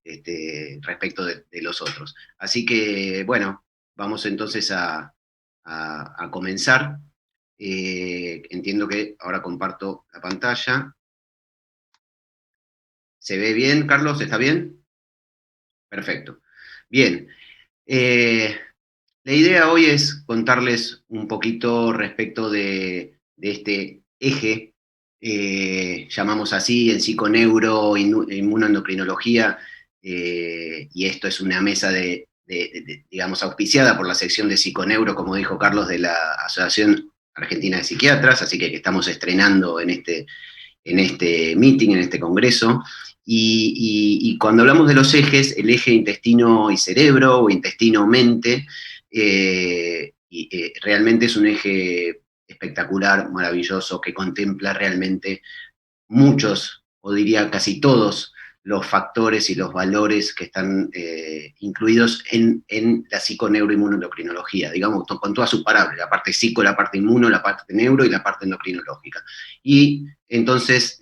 respecto de los otros. Así que, bueno, vamos entonces a comenzar. Entiendo que ahora comparto la pantalla. ¿Se ve bien, Carlos? ¿Está bien? Perfecto. Bien. La idea hoy es contarles un poquito respecto de este eje, llamamos así, en psiconeuro, inmunoendocrinología, y esto es una mesa digamos, auspiciada por la sección de psiconeuro, como dijo Carlos, de la Asociación Argentina de Psiquiatras, así que estamos estrenando en este meeting, en este congreso. Y cuando hablamos de los ejes, el eje intestino y cerebro, o intestino-mente, realmente es un eje espectacular, maravilloso, que contempla realmente muchos, o diría casi todos, los factores y los valores que están incluidos en la psiconeuroinmunoendocrinología, digamos, con todas sus parábolas, la parte psico, la parte inmuno, la parte neuro y la parte endocrinológica. Y entonces,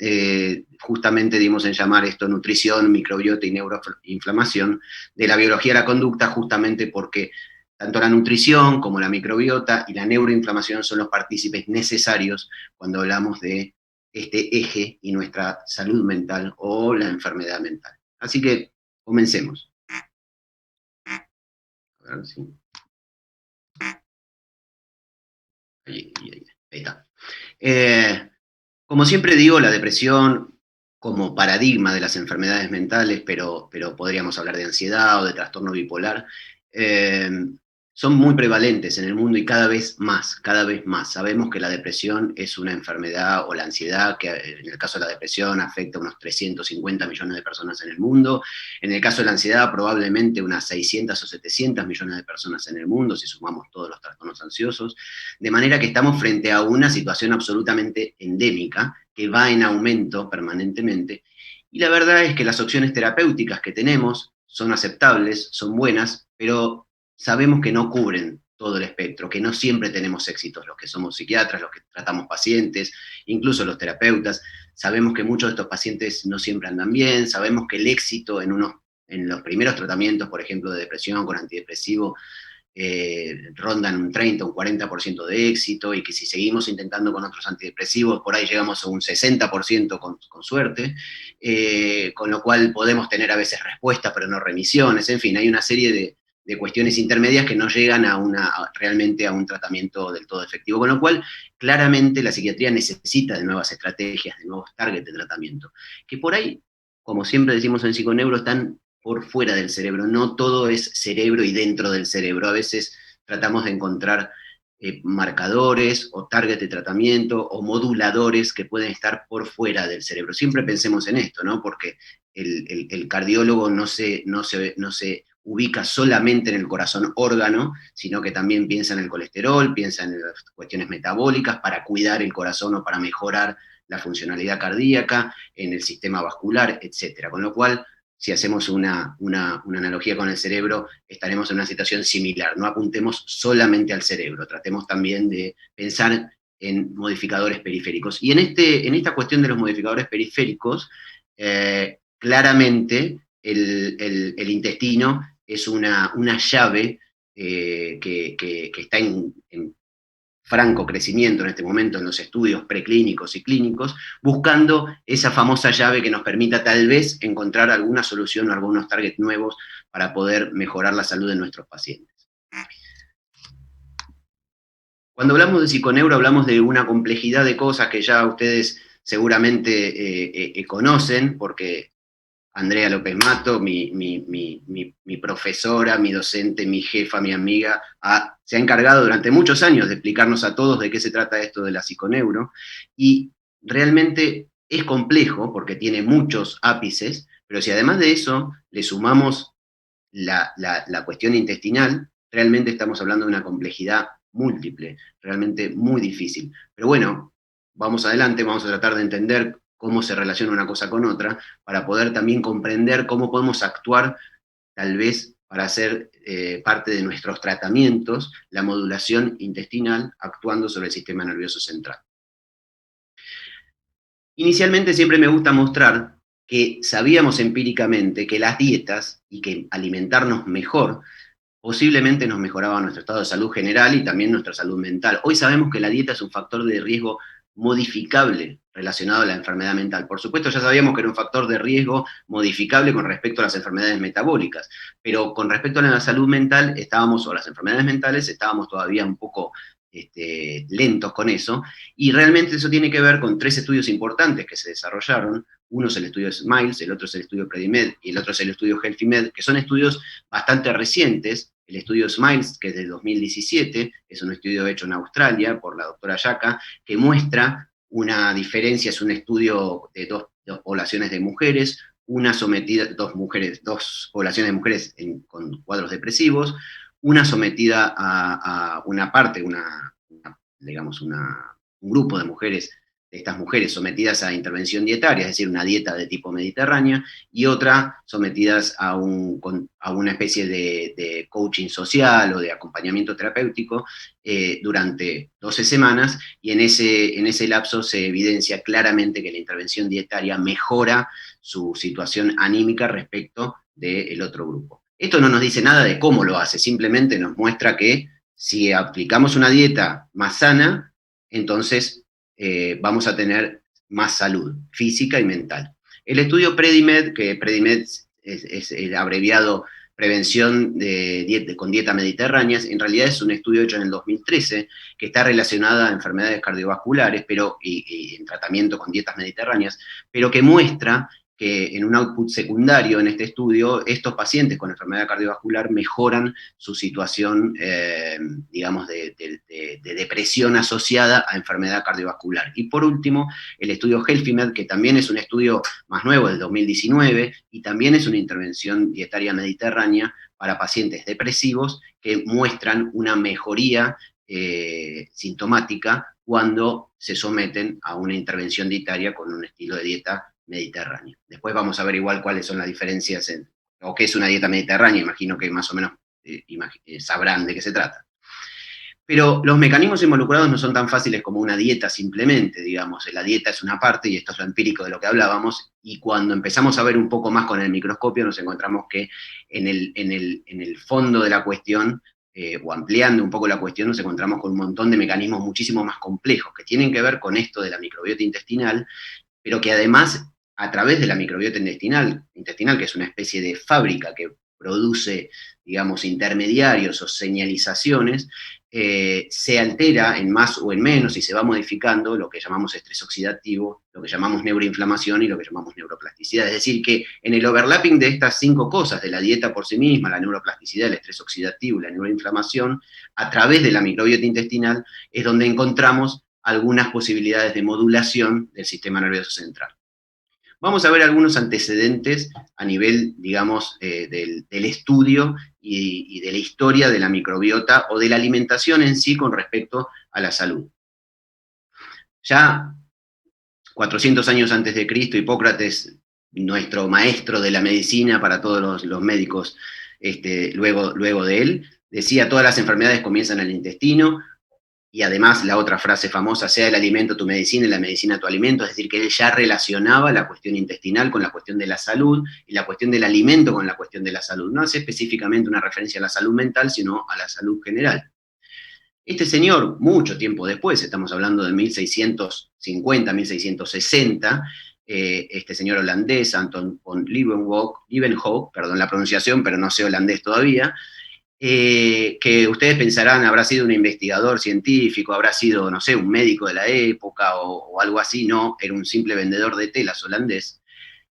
justamente dimos en llamar esto nutrición, microbiota y neuroinflamación, de la biología de la conducta, justamente porque tanto la nutrición como la microbiota y la neuroinflamación son los partícipes necesarios cuando hablamos de este eje y nuestra salud mental o la enfermedad mental. Así que comencemos. A ver si... ahí está. Como siempre digo, la depresión como paradigma de las enfermedades mentales, pero podríamos hablar de ansiedad o de trastorno bipolar, eh, son muy prevalentes en el mundo y cada vez más, cada vez más. Sabemos que la depresión es una enfermedad, o la ansiedad, que en el caso de la depresión afecta a unos 350 millones de personas en el mundo. En el caso de la ansiedad, probablemente unas 600 o 700 millones de personas en el mundo, si sumamos todos los trastornos ansiosos. De manera que estamos frente a una situación absolutamente endémica, que va en aumento permanentemente, y la verdad es que las opciones terapéuticas que tenemos son aceptables, son buenas, pero sabemos que no cubren todo el espectro, que no siempre tenemos éxitos los que somos psiquiatras, los que tratamos pacientes, incluso los terapeutas. Sabemos que muchos de estos pacientes no siempre andan bien, sabemos que el éxito en los primeros tratamientos, por ejemplo, de depresión con antidepresivo, rondan un 30, un 40% de éxito, y que si seguimos intentando con otros antidepresivos, por ahí llegamos a un 60% con suerte, con lo cual podemos tener a veces respuestas, pero no remisiones, en fin, hay una serie de cuestiones intermedias que no llegan realmente a un tratamiento del todo efectivo, con lo cual claramente la psiquiatría necesita de nuevas estrategias, de nuevos targets de tratamiento, que por ahí, como siempre decimos en psiconeuro, están por fuera del cerebro. No todo es cerebro y dentro del cerebro. A veces tratamos de encontrar marcadores o targets de tratamiento o moduladores que pueden estar por fuera del cerebro. Siempre pensemos en esto, ¿no? Porque el cardiólogo no se ubica solamente en el corazón órgano, sino que también piensa en el colesterol, piensa en las cuestiones metabólicas para cuidar el corazón o para mejorar la funcionalidad cardíaca, en el sistema vascular, etcétera. Con lo cual, si hacemos una analogía con el cerebro, estaremos en una situación similar. No apuntemos solamente al cerebro, tratemos también de pensar en modificadores periféricos. Y en esta cuestión de los modificadores periféricos, claramente el intestino es una llave que está en franco crecimiento en este momento en los estudios preclínicos y clínicos, buscando esa famosa llave que nos permita tal vez encontrar alguna solución o algunos targets nuevos para poder mejorar la salud de nuestros pacientes. Cuando hablamos de psiconeuro hablamos de una complejidad de cosas que ya ustedes seguramente conocen, porque Andrea López Mato, mi profesora, mi docente, mi jefa, mi amiga, se ha encargado durante muchos años de explicarnos a todos de qué se trata esto de la psiconeuro, y realmente es complejo porque tiene muchos ápices, pero si además de eso le sumamos la cuestión intestinal, realmente estamos hablando de una complejidad múltiple, realmente muy difícil. Pero bueno, vamos adelante, vamos a tratar de entender cómo se relaciona una cosa con otra, para poder también comprender cómo podemos actuar, tal vez para hacer parte de nuestros tratamientos, la modulación intestinal actuando sobre el sistema nervioso central. Inicialmente siempre me gusta mostrar que sabíamos empíricamente que las dietas y que alimentarnos mejor posiblemente nos mejoraba nuestro estado de salud general y también nuestra salud mental. Hoy sabemos que la dieta es un factor de riesgo modificable relacionado a la enfermedad mental. Por supuesto, ya sabíamos que era un factor de riesgo modificable con respecto a las enfermedades metabólicas, pero con respecto a la salud mental estábamos, o las enfermedades mentales, estábamos todavía un poco lentos con eso, y realmente eso tiene que ver con 3 estudios importantes que se desarrollaron. Uno es el estudio Smiles, el otro es el estudio Predimed y el otro es el estudio HealthyMed, que son estudios bastante recientes. El estudio Smiles, que es del 2017, es un estudio hecho en Australia por la doctora Yaka, que muestra una diferencia, es un estudio de dos poblaciones de mujeres, una sometida, dos poblaciones de mujeres con cuadros depresivos, una sometida a una parte, digamos, un grupo de mujeres, de estas mujeres sometidas a intervención dietaria, es decir, una dieta de tipo mediterránea, y otra sometidas a una especie de coaching social o de acompañamiento terapéutico durante 12 semanas, y en ese lapso se evidencia claramente que la intervención dietaria mejora su situación anímica respecto del otro grupo. Esto no nos dice nada de cómo lo hace, simplemente nos muestra que si aplicamos una dieta más sana, entonces vamos a tener más salud física y mental. El estudio Predimed, que Predimed es el abreviado prevención con dieta mediterránea, en realidad es un estudio hecho en el 2013 que está relacionada a enfermedades cardiovasculares y en tratamiento con dietas mediterráneas, pero que muestra que en un output secundario en este estudio, estos pacientes con enfermedad cardiovascular mejoran su situación, digamos, de depresión asociada a enfermedad cardiovascular. Y por último, el estudio HealthyMed, que también es un estudio más nuevo del 2019 y también es una intervención dietaria mediterránea para pacientes depresivos que muestran una mejoría sintomática cuando se someten a una intervención dietaria con un estilo de dieta mediterráneo. Después vamos a ver igual cuáles son las diferencias o qué es una dieta mediterránea, imagino que más o menos sabrán de qué se trata. Pero los mecanismos involucrados no son tan fáciles como una dieta simplemente, digamos. La dieta es una parte, y esto es lo empírico de lo que hablábamos, y cuando empezamos a ver un poco más con el microscopio nos encontramos que en el fondo de la cuestión, o ampliando un poco la cuestión, nos encontramos con un montón de mecanismos muchísimo más complejos que tienen que ver con esto de la microbiota intestinal, pero que además, a través de la microbiota intestinal, que es una especie de fábrica que produce, digamos, intermediarios o señalizaciones, se altera en más o en menos y se va modificando lo que llamamos estrés oxidativo, lo que llamamos neuroinflamación y lo que llamamos neuroplasticidad. Es decir, que en el overlapping de estas 5 cosas, de la dieta por sí misma, la neuroplasticidad, el estrés oxidativo y la neuroinflamación, a través de la microbiota intestinal es donde encontramos algunas posibilidades de modulación del sistema nervioso central. Vamos a ver algunos antecedentes a nivel, digamos, del estudio y de la historia de la microbiota o de la alimentación en sí con respecto a la salud. Ya 400 años antes de Cristo, Hipócrates, nuestro maestro de la medicina para todos los médicos luego de él, decía: todas las enfermedades comienzan en el intestino. Y además la otra frase famosa, sea el alimento tu medicina y la medicina tu alimento, es decir, que él ya relacionaba la cuestión intestinal con la cuestión de la salud y la cuestión del alimento con la cuestión de la salud. No hace específicamente una referencia a la salud mental, sino a la salud general. Este señor, mucho tiempo después, estamos hablando de 1650, 1660, este señor holandés, Anton von Leeuwenhoek, perdón la pronunciación, pero no sé holandés todavía, que ustedes pensarán habrá sido un investigador científico, habrá sido, no sé, un médico de la época o algo así. No, era un simple vendedor de telas holandés,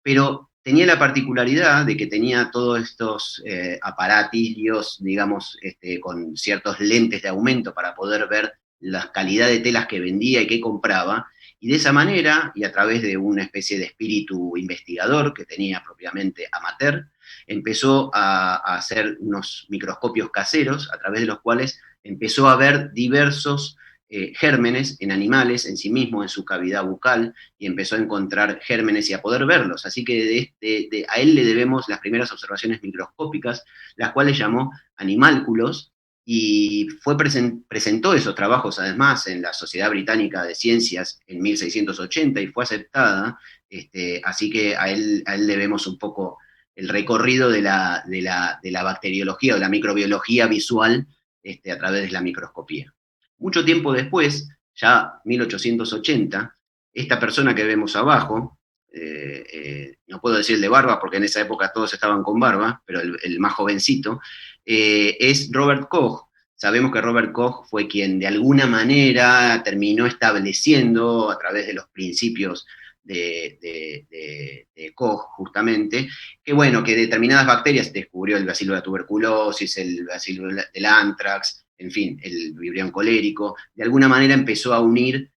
pero tenía la particularidad de que tenía todos estos aparatillos, digamos, con ciertos lentes de aumento para poder ver la calidad de telas que vendía y que compraba, y de esa manera, y a través de una especie de espíritu investigador que tenía propiamente amateur, empezó a hacer unos microscopios caseros a través de los cuales empezó a ver diversos gérmenes en animales, en sí mismo, en su cavidad bucal, y empezó a encontrar gérmenes y a poder verlos. Así que a él le debemos las primeras observaciones microscópicas, las cuales llamó animálculos, y presentó esos trabajos además en la Sociedad Británica de Ciencias en 1680 y fue aceptada Así que a él debemos un poco el recorrido de la bacteriología o de la microbiología visual a través de la microscopía. Mucho tiempo después, ya 1880, esta persona que vemos abajo, no puedo decir el de barba porque en esa época todos estaban con barba, pero el más jovencito, es Robert Koch. Sabemos que Robert Koch fue quien de alguna manera terminó estableciendo a través de los principios de Koch, justamente, que bueno, que determinadas bacterias, descubrió el bacilo de la tuberculosis, el bacilo del anthrax, en fin, el vibrión colérico, de alguna manera empezó a unir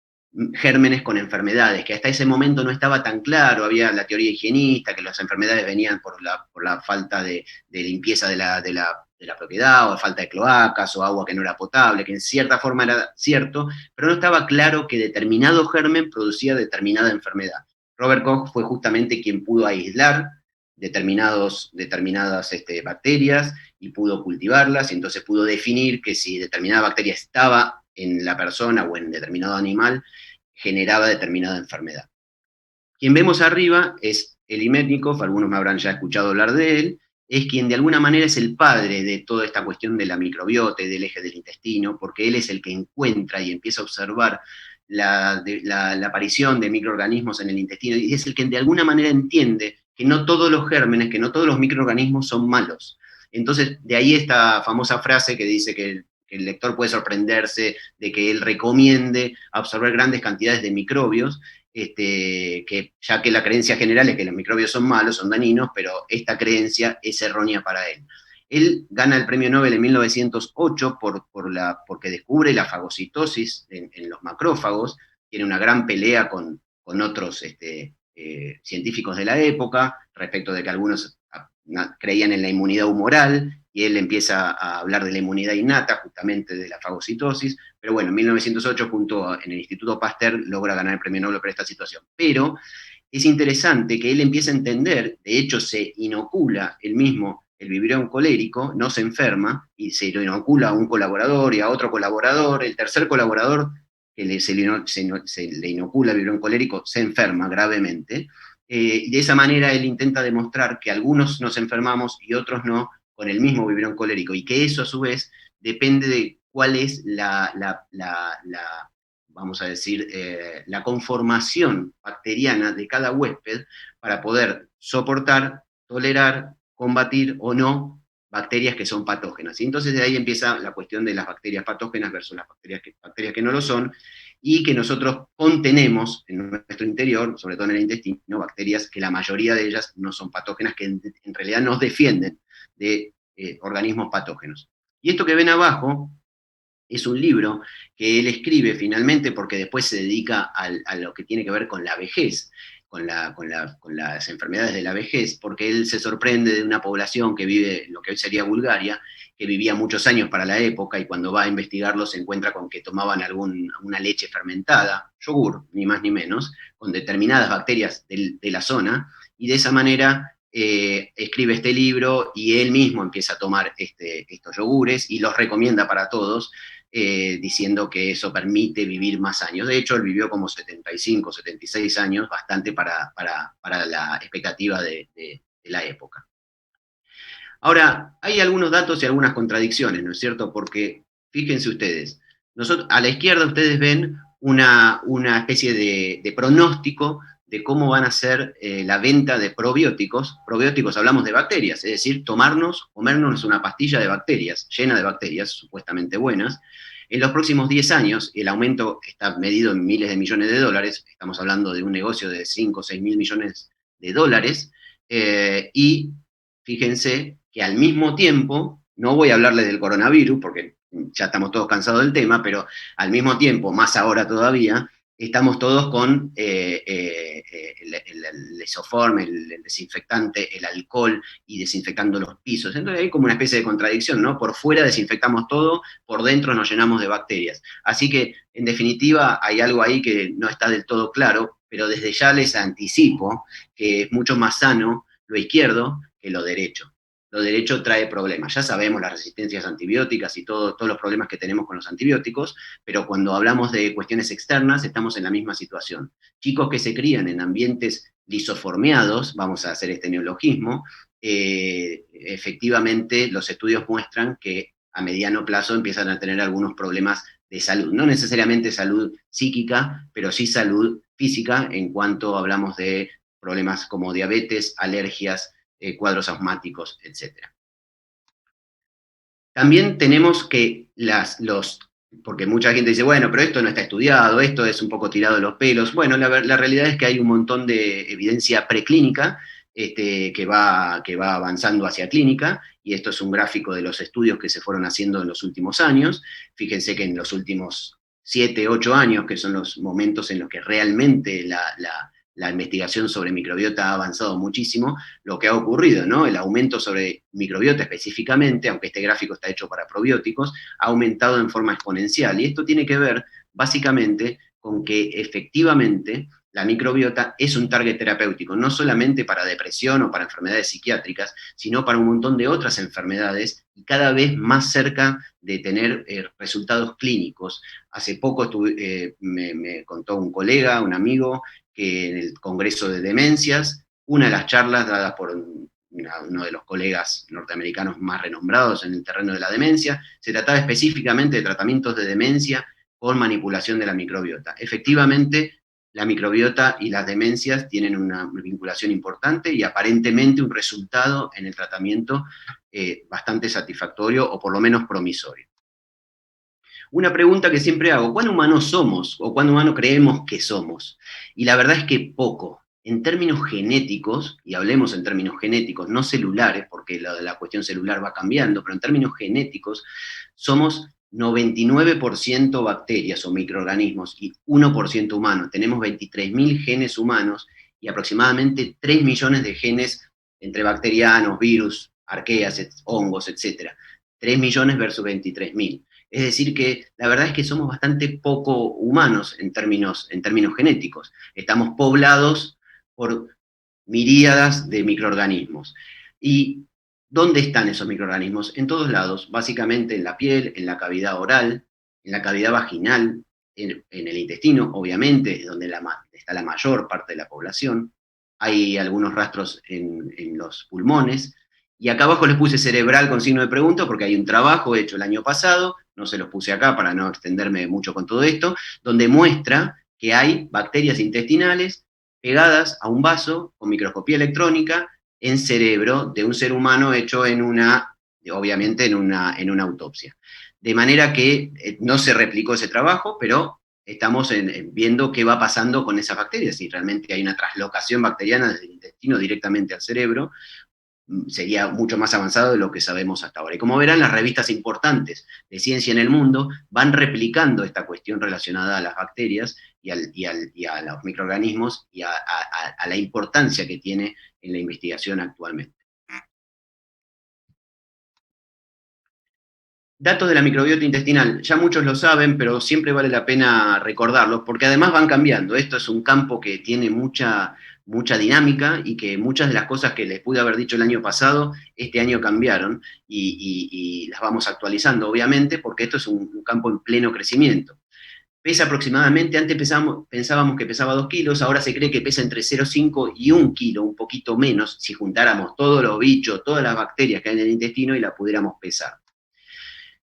gérmenes con enfermedades, que hasta ese momento no estaba tan claro, había la teoría higienista, que las enfermedades venían por la falta de limpieza de la propiedad, o falta de cloacas, o agua que no era potable, que en cierta forma era cierto, pero no estaba claro que determinado germen producía determinada enfermedad. Robert Koch fue justamente quien pudo aislar determinadas bacterias y pudo cultivarlas, y entonces pudo definir que si determinada bacteria estaba en la persona o en determinado animal, generaba determinada enfermedad. Quien vemos arriba es Eli Metchnikoff, algunos me habrán ya escuchado hablar de él, es quien de alguna manera es el padre de toda esta cuestión de la microbiota y del eje del intestino, porque él es el que encuentra y empieza a observar la aparición de microorganismos en el intestino, y es el que de alguna manera entiende que no todos los gérmenes, que no todos los microorganismos son malos. Entonces, de ahí esta famosa frase que dice que el lector puede sorprenderse de que él recomiende absorber grandes cantidades de microbios, que ya que la creencia general es que los microbios son malos, son dañinos, pero esta creencia es errónea para él. Él gana el premio Nobel en 1908 porque descubre la fagocitosis en los macrófagos, tiene una gran pelea con otros científicos de la época, respecto de que algunos creían en la inmunidad humoral, y él empieza a hablar de la inmunidad innata, justamente de la fagocitosis, pero bueno, en 1908, junto en el Instituto Pasteur, logra ganar el premio Nobel por esta situación. Pero es interesante que él empieza a entender, de hecho se inocula él mismo el vibrión colérico, no se enferma, y se lo inocula a un colaborador y a otro colaborador, el tercer colaborador que se le inocula el vibrión colérico se enferma gravemente, y de esa manera él intenta demostrar que algunos nos enfermamos y otros no con el mismo vibrión colérico, y que eso a su vez depende de cuál es vamos a decir, la conformación bacteriana de cada huésped para poder soportar, tolerar, combatir o no bacterias que son patógenas. Y entonces de ahí empieza la cuestión de las bacterias patógenas versus las bacterias que no lo son, y que nosotros contenemos en nuestro interior, sobre todo en el intestino, bacterias que la mayoría de ellas no son patógenas, que en realidad nos defienden de organismos patógenos. Y esto que ven abajo es un libro que él escribe finalmente porque después se dedica a lo que tiene que ver con la vejez, con las enfermedades de la vejez, porque él se sorprende de una población que vive en lo que hoy sería Bulgaria, que vivía muchos años para la época, y cuando va a investigarlo se encuentra con que tomaban una leche fermentada, yogur, ni más ni menos, con determinadas bacterias de la zona, y de esa manera escribe este libro, y él mismo empieza a tomar estos yogures y los recomienda para todos, diciendo que eso permite vivir más años. De hecho, él vivió como 75, 76 años, bastante para la expectativa de la época. Ahora, hay algunos datos y algunas contradicciones, ¿no es cierto? Porque, fíjense ustedes, a la izquierda ustedes ven una especie de pronóstico de cómo van a ser la venta de probióticos. Probióticos, hablamos de bacterias, es decir, comernos una pastilla de bacterias, llena de bacterias supuestamente buenas. En los próximos 10 años, el aumento está medido en miles de millones de dólares, estamos hablando de un negocio de 5 o 6 mil millones de dólares, y fíjense que al mismo tiempo, no voy a hablarles del coronavirus, porque ya estamos todos cansados del tema, pero al mismo tiempo, más ahora todavía, estamos todos con el Lisoform, el desinfectante, el alcohol, y desinfectando los pisos. Entonces hay como una especie de contradicción, ¿no? Por fuera desinfectamos todo, por dentro nos llenamos de bacterias. Así que, en definitiva, hay algo ahí que no está del todo claro, pero desde ya les anticipo que es mucho más sano lo izquierdo que lo derecho. Lo derecho trae problemas. Ya sabemos las resistencias antibióticas y todos los problemas que tenemos con los antibióticos, pero cuando hablamos de cuestiones externas estamos en la misma situación. Chicos que se crían en ambientes lisoformeados, vamos a hacer este neologismo, efectivamente los estudios muestran que a mediano plazo empiezan a tener algunos problemas de salud. No necesariamente salud psíquica, pero sí salud física en cuanto hablamos de problemas como diabetes, alergias, cuadros asmáticos, etc. También tenemos que porque mucha gente dice, bueno, pero esto no está estudiado, esto es un poco tirado de los pelos. Bueno, la realidad es que hay un montón de evidencia preclínica que va avanzando hacia clínica, y esto es un gráfico de los estudios que se fueron haciendo en los últimos años. Fíjense que en los últimos 7, 8 años, que son los momentos en los que realmente la investigación sobre microbiota ha avanzado muchísimo, lo que ha ocurrido, ¿no? El aumento sobre microbiota específicamente, aunque este gráfico está hecho para probióticos, ha aumentado en forma exponencial. Y esto tiene que ver básicamente con que efectivamente la microbiota es un target terapéutico, no solamente para depresión o para enfermedades psiquiátricas, sino para un montón de otras enfermedades, y cada vez más cerca de tener resultados clínicos. Hace poco me contó un colega, un amigo, que en el Congreso de Demencias, una de las charlas dadas por uno de los colegas norteamericanos más renombrados en el terreno de la demencia, se trataba específicamente de tratamientos de demencia con manipulación de la microbiota. Efectivamente, la microbiota y las demencias tienen una vinculación importante y aparentemente un resultado en el tratamiento bastante satisfactorio, o por lo menos promisorio. Una pregunta que siempre hago: ¿cuán humanos somos o cuán humanos creemos que somos? Y la verdad es que poco. En términos genéticos, y hablemos en términos genéticos, no celulares, porque la cuestión celular va cambiando, pero en términos genéticos, somos 99% bacterias o microorganismos y 1% humanos. Tenemos 23.000 genes humanos y aproximadamente 3 millones de genes entre bacterianos, virus, arqueas, hongos, etc. 3 millones versus 23.000. Es decir que la verdad es que somos bastante poco humanos en términos genéticos. Estamos poblados por miríadas de microorganismos. ¿Y dónde están esos microorganismos? En todos lados, básicamente en la piel, en la cavidad oral, en la cavidad vaginal, en el intestino, obviamente, donde está la mayor parte de la población. Hay algunos rastros en los pulmones. Y acá abajo les puse cerebral con signo de pregunta porque hay un trabajo hecho el año pasado, no se los puse acá para no extenderme mucho con todo esto, donde muestra que hay bacterias intestinales pegadas a un vaso con microscopía electrónica en cerebro de un ser humano hecho obviamente en una autopsia. De manera que no se replicó ese trabajo, pero estamos viendo qué va pasando con esas bacterias, si realmente hay una traslocación bacteriana desde el intestino directamente al cerebro. Sería mucho más avanzado de lo que sabemos hasta ahora. Y como verán, las revistas importantes de ciencia en el mundo van replicando esta cuestión relacionada a las bacterias y a los microorganismos y a la importancia que tiene en la investigación actualmente. Datos de la microbiota intestinal, ya muchos lo saben, pero siempre vale la pena recordarlos, porque además van cambiando. Esto es un campo que tiene mucha dinámica, y que muchas de las cosas que les pude haber dicho el año pasado, este año cambiaron, y las vamos actualizando, obviamente, porque esto es un campo en pleno crecimiento. Pesa aproximadamente, antes pensábamos que pesaba 2 kilos, ahora se cree que pesa entre 0,5 y 1 kilo, un poquito menos, si juntáramos todos los bichos, todas las bacterias que hay en el intestino y la pudiéramos pesar.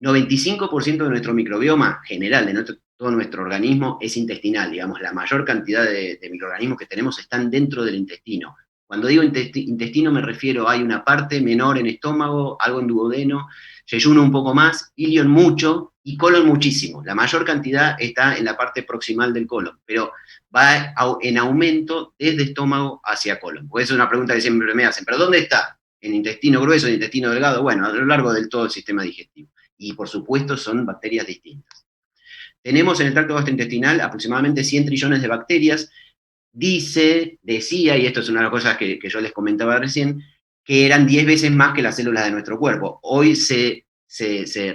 95% de nuestro microbioma general, de todo nuestro organismo, es intestinal. Digamos, la mayor cantidad de microorganismos que tenemos están dentro del intestino. Cuando digo intestino me refiero, hay una parte menor en estómago, algo en duodeno, yeyuno un poco más, ilion mucho y colon muchísimo. La mayor cantidad está en la parte proximal del colon, pero va en aumento desde estómago hacia colon. Pues es una pregunta que siempre me hacen: ¿pero dónde está? ¿En intestino grueso, en intestino delgado? Bueno, a lo largo del todo el sistema digestivo. Y por supuesto son bacterias distintas. Tenemos en el tracto gastrointestinal aproximadamente 100 trillones de bacterias. Decía, y esto es una de las cosas que yo les comentaba recién, que eran 10 veces más que las células de nuestro cuerpo. Hoy se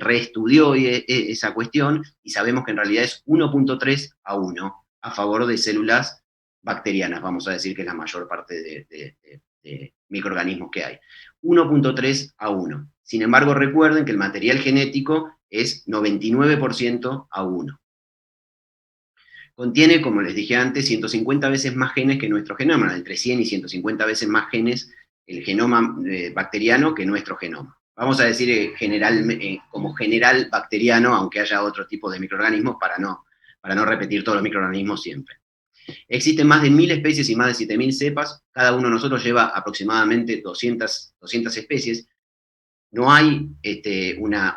reestudió esa cuestión y sabemos que en realidad es 1.3 a 1 a favor de células bacterianas, vamos a decir que es la mayor parte de microorganismos que hay. 1.3 a 1. Sin embargo, recuerden que el material genético es 99% a 1. contiene, como les dije antes, 150 veces más genes que nuestro genoma, entre 100 y 150 veces más genes el genoma bacteriano que nuestro genoma. Vamos a decir como general bacteriano, aunque haya otro tipo de microorganismos, para no repetir todos los microorganismos siempre. Existen más de 1000 especies y más de 7000 cepas. Cada uno de nosotros lleva aproximadamente 200 especies. No hay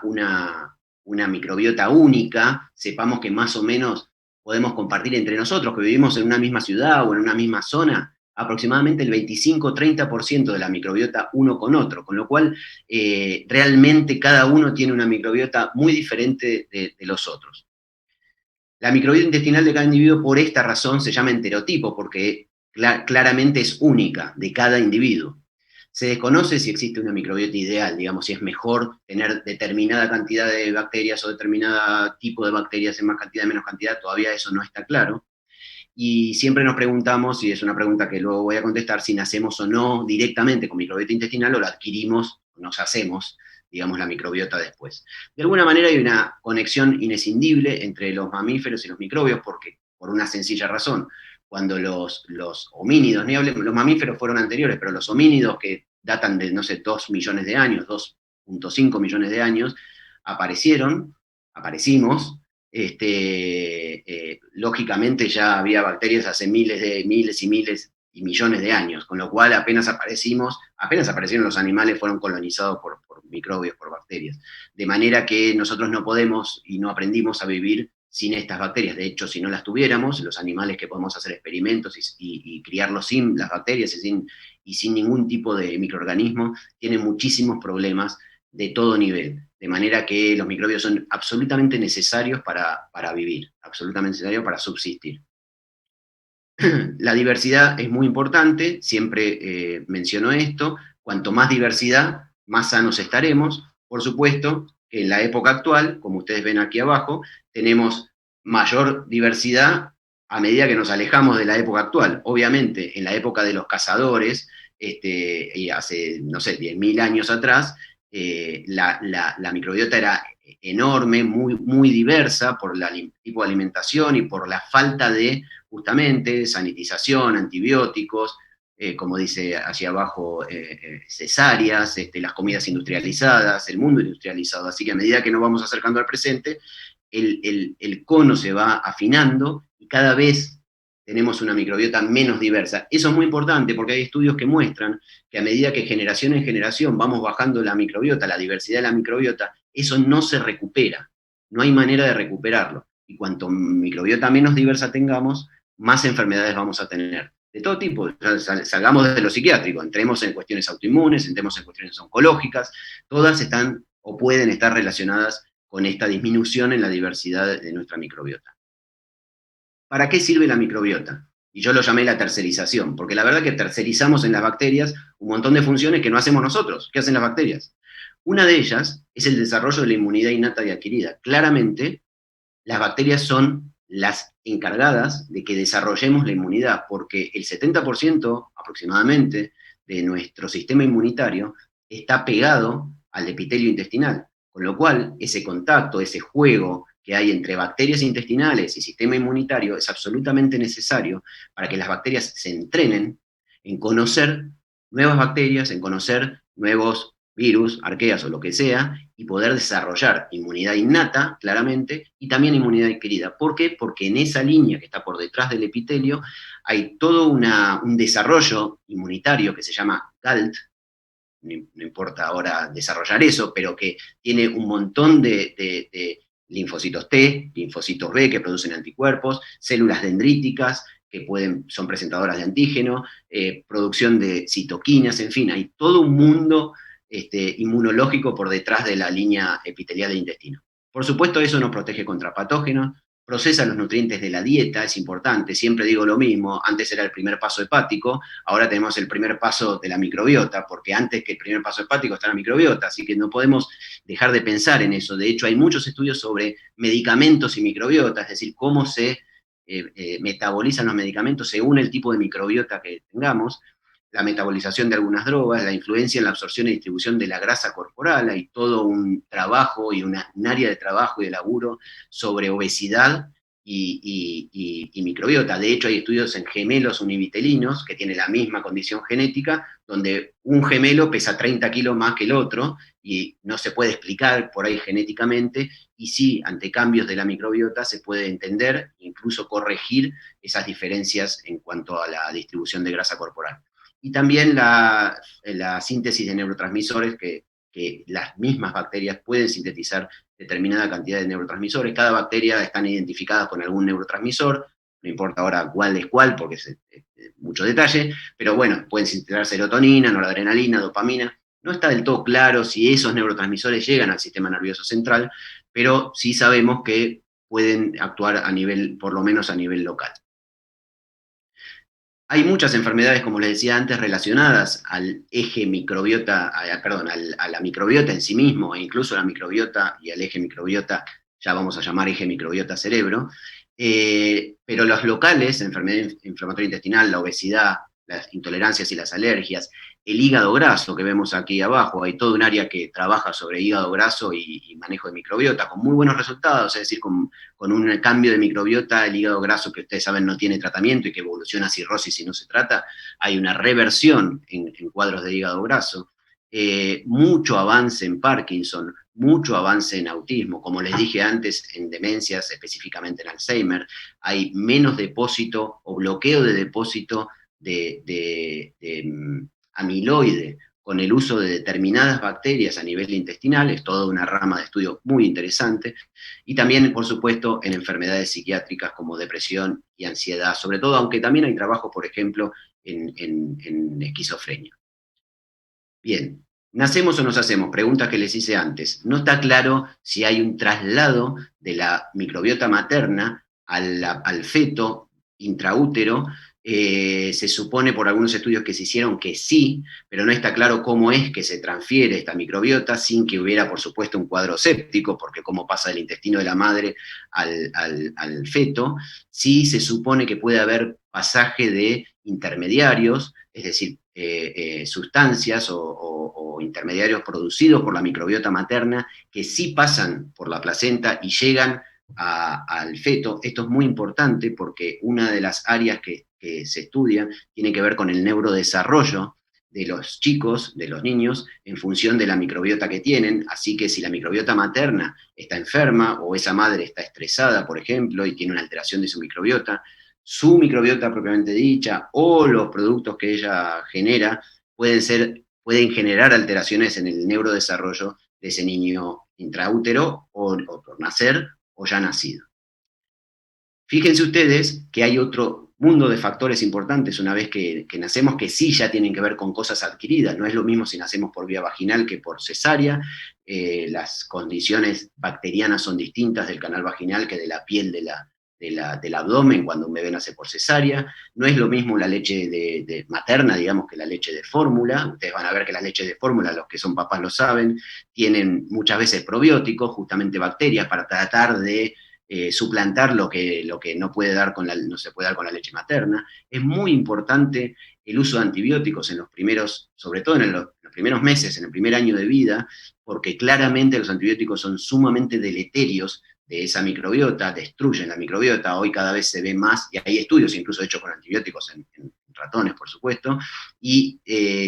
una microbiota única. Sepamos que más o menos podemos compartir entre nosotros, que vivimos en una misma ciudad o en una misma zona, aproximadamente el 25-30% de la microbiota uno con otro, con lo cual realmente cada uno tiene una microbiota muy diferente de los otros. La microbiota intestinal de cada individuo, por esta razón, se llama enterotipo, porque claramente es única de cada individuo. Se desconoce si existe una microbiota ideal, digamos, si es mejor tener determinada cantidad de bacterias o determinado tipo de bacterias en más cantidad, en menos cantidad, todavía eso no está claro. Y siempre nos preguntamos, y es una pregunta que luego voy a contestar, si nacemos o no directamente con microbiota intestinal o la adquirimos, nos hacemos, digamos, la microbiota después. De alguna manera hay una conexión inescindible entre los mamíferos y los microbios, porque, por una sencilla razón, cuando los homínidos, los mamíferos fueron anteriores, pero los homínidos que datan de, no sé, 2 millones de años, 2,5 millones de años, aparecimos, lógicamente ya había bacterias hace miles y millones de años, con lo cual apenas aparecieron los animales, fueron colonizados por microbios, por bacterias. De manera que nosotros no podemos y no aprendimos a vivir sin estas bacterias. De hecho, si no las tuviéramos, los animales que podemos hacer experimentos y criarlos sin las bacterias y sin ningún tipo de microorganismo, tienen muchísimos problemas de todo nivel. De manera que los microbios son absolutamente necesarios para vivir, absolutamente necesarios para subsistir. La diversidad es muy importante, siempre menciono esto. Cuanto más diversidad, más sanos estaremos. Por supuesto que en la época actual, como ustedes ven aquí abajo, tenemos mayor diversidad a medida que nos alejamos de la época actual. Obviamente, en la época de los cazadores, y hace, no sé, 10.000 años atrás, la microbiota era enorme, muy, muy diversa por el tipo de alimentación y por la falta de, justamente, sanitización, antibióticos, como dice hacia abajo, cesáreas, las comidas industrializadas, el mundo industrializado. Así que a medida que nos vamos acercando al presente, el cono se va afinando y cada vez tenemos una microbiota menos diversa. Eso es muy importante porque hay estudios que muestran que a medida que generación en generación vamos bajando la microbiota, la diversidad de la microbiota, eso no se recupera. No hay manera de recuperarlo. Y cuanto microbiota menos diversa tengamos, más enfermedades vamos a tener. De todo tipo, salgamos de lo psiquiátrico, entremos en cuestiones autoinmunes, entremos en cuestiones oncológicas, todas están o pueden estar relacionadas con esta disminución en la diversidad de nuestra microbiota. ¿Para qué sirve la microbiota? Y yo lo llamé la tercerización, porque la verdad que tercerizamos en las bacterias un montón de funciones que no hacemos nosotros. ¿Qué hacen las bacterias? Una de ellas es el desarrollo de la inmunidad innata y adquirida. Claramente, las bacterias son las encargadas de que desarrollemos la inmunidad, porque el 70% aproximadamente de nuestro sistema inmunitario está pegado al epitelio intestinal, con lo cual ese contacto, ese juego que hay entre bacterias intestinales y sistema inmunitario es absolutamente necesario para que las bacterias se entrenen en conocer nuevas bacterias, en conocer nuevos virus, arqueas o lo que sea, y poder desarrollar inmunidad innata, claramente, y también inmunidad adquirida. ¿Por qué? Porque en esa línea que está por detrás del epitelio hay todo un desarrollo inmunitario que se llama GALT, no importa ahora desarrollar eso, pero que tiene un montón de linfocitos T, linfocitos B que producen anticuerpos, células dendríticas que son presentadoras de antígeno, producción de citoquinas, en fin, hay todo un mundo inmunológico por detrás de la línea epitelial del intestino. Por supuesto, eso nos protege contra patógenos, procesa los nutrientes de la dieta, es importante, siempre digo lo mismo, antes era el primer paso hepático, ahora tenemos el primer paso de la microbiota, porque antes que el primer paso hepático está la microbiota, así que no podemos dejar de pensar en eso. De hecho, hay muchos estudios sobre medicamentos y microbiota, es decir, cómo se metabolizan los medicamentos según el tipo de microbiota que tengamos, la metabolización de algunas drogas, la influencia en la absorción y distribución de la grasa corporal, hay todo un trabajo y un área de trabajo y de laburo sobre obesidad y microbiota. De hecho, hay estudios en gemelos univitelinos que tienen la misma condición genética, donde un gemelo pesa 30 kilos más que el otro, y no se puede explicar por ahí genéticamente, y sí, ante cambios de la microbiota se puede entender, incluso corregir esas diferencias en cuanto a la distribución de grasa corporal. Y también la síntesis de neurotransmisores que las mismas bacterias pueden sintetizar determinada cantidad de neurotransmisores. Cada bacteria están identificadas con algún neurotransmisor, no importa ahora cuál es cuál, porque es mucho detalle, pero bueno, pueden sintetizar serotonina, noradrenalina, dopamina. No está del todo claro si esos neurotransmisores llegan al sistema nervioso central, pero sí sabemos que pueden actuar a nivel, por lo menos a nivel local. Hay muchas enfermedades, como les decía antes, relacionadas al eje microbiota, a la microbiota en sí mismo, e incluso a la microbiota y al eje microbiota, ya vamos a llamar eje microbiota cerebro, pero los locales, enfermedad inflamatoria intestinal, la obesidad, las intolerancias y las alergias, el hígado graso que vemos aquí abajo, hay todo un área que trabaja sobre hígado graso y manejo de microbiota, con muy buenos resultados, es decir, con un cambio de microbiota, el hígado graso que ustedes saben no tiene tratamiento y que evoluciona a cirrosis si no se trata, hay una reversión en cuadros de hígado graso, mucho avance en Parkinson, mucho avance en autismo, como les dije antes, en demencias, específicamente en Alzheimer, hay menos depósito o bloqueo de depósito de amiloide con el uso de determinadas bacterias a nivel intestinal, es toda una rama de estudio muy interesante, y también, por supuesto, en enfermedades psiquiátricas como depresión y ansiedad, sobre todo, aunque también hay trabajo, por ejemplo, en esquizofrenia. Bien, ¿nacemos o nos hacemos? Preguntas que les hice antes. No está claro si hay un traslado de la microbiota materna al feto intraútero. Se supone por algunos estudios que se hicieron que sí, pero no está claro cómo es que se transfiere esta microbiota sin que hubiera, por supuesto, un cuadro séptico, porque cómo pasa del intestino de la madre al feto. Sí se supone que puede haber pasaje de intermediarios, es decir, sustancias o intermediarios producidos por la microbiota materna que sí pasan por la placenta y llegan al feto. Esto es muy importante porque una de las áreas que se estudian tiene que ver con el neurodesarrollo de los chicos, de los niños, en función de la microbiota que tienen. Así que si la microbiota materna está enferma o esa madre está estresada, por ejemplo, y tiene una alteración de su microbiota propiamente dicha o los productos que ella genera pueden generar alteraciones en el neurodesarrollo de ese niño intraútero o por nacer o ya nacido. Fíjense ustedes que hay otro mundo de factores importantes una vez que nacemos que sí ya tienen que ver con cosas adquiridas. No es lo mismo si nacemos por vía vaginal que por cesárea. Las condiciones bacterianas son distintas del canal vaginal que de la piel del abdomen cuando un bebé nace por cesárea. No es lo mismo la leche de materna, digamos, que la leche de fórmula. Ustedes van a ver que las leches de fórmula, los que son papás lo saben, tienen muchas veces probióticos, justamente bacterias, para tratar de suplantar lo que no, no se puede dar con la leche materna. Es muy importante el uso de antibióticos en los primeros, sobre todo en los primeros meses, en el primer año de vida, porque claramente los antibióticos son sumamente deleterios de esa microbiota, destruyen la microbiota. Hoy cada vez se ve más, y hay estudios incluso hechos con antibióticos en ratones, por supuesto, y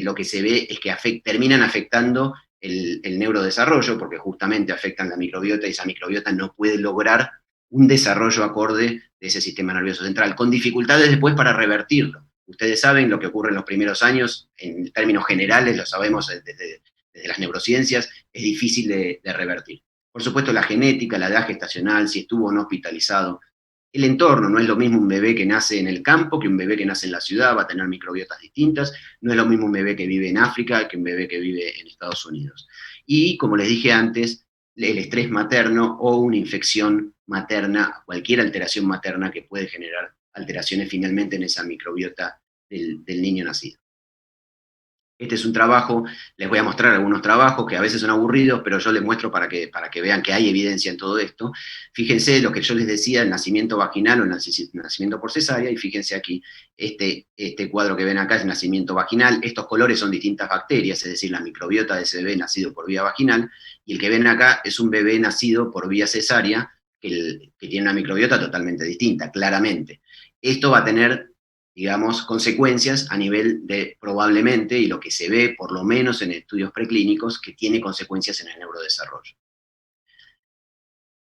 lo que se ve es que terminan afectando el neurodesarrollo, porque justamente afectan la microbiota y esa microbiota no puede lograr un desarrollo acorde de ese sistema nervioso central, con dificultades después para revertirlo. Ustedes saben lo que ocurre en los primeros años, en términos generales, lo sabemos desde las neurociencias, es difícil de revertir. Por supuesto, la genética, la edad gestacional, si estuvo o no hospitalizado, el entorno, no es lo mismo un bebé que nace en el campo que un bebé que nace en la ciudad, va a tener microbiotas distintas, no es lo mismo un bebé que vive en África que un bebé que vive en Estados Unidos. Y, como les dije antes, el estrés materno o una infección materna, cualquier alteración materna que puede generar alteraciones finalmente en esa microbiota del niño nacido. Este es un trabajo, les voy a mostrar algunos trabajos que a veces son aburridos, pero yo les muestro para que vean que hay evidencia en todo esto. Fíjense lo que yo les decía, el nacimiento vaginal o el nacimiento por cesárea, y fíjense aquí, este cuadro que ven acá es nacimiento vaginal. Estos colores son distintas bacterias, es decir, la microbiota de ese bebé nacido por vía vaginal, y el que ven acá es un bebé nacido por vía cesárea, que tiene una microbiota totalmente distinta, claramente. Esto va a tener, digamos, consecuencias a nivel de probablemente, y lo que se ve por lo menos en estudios preclínicos, que tiene consecuencias en el neurodesarrollo.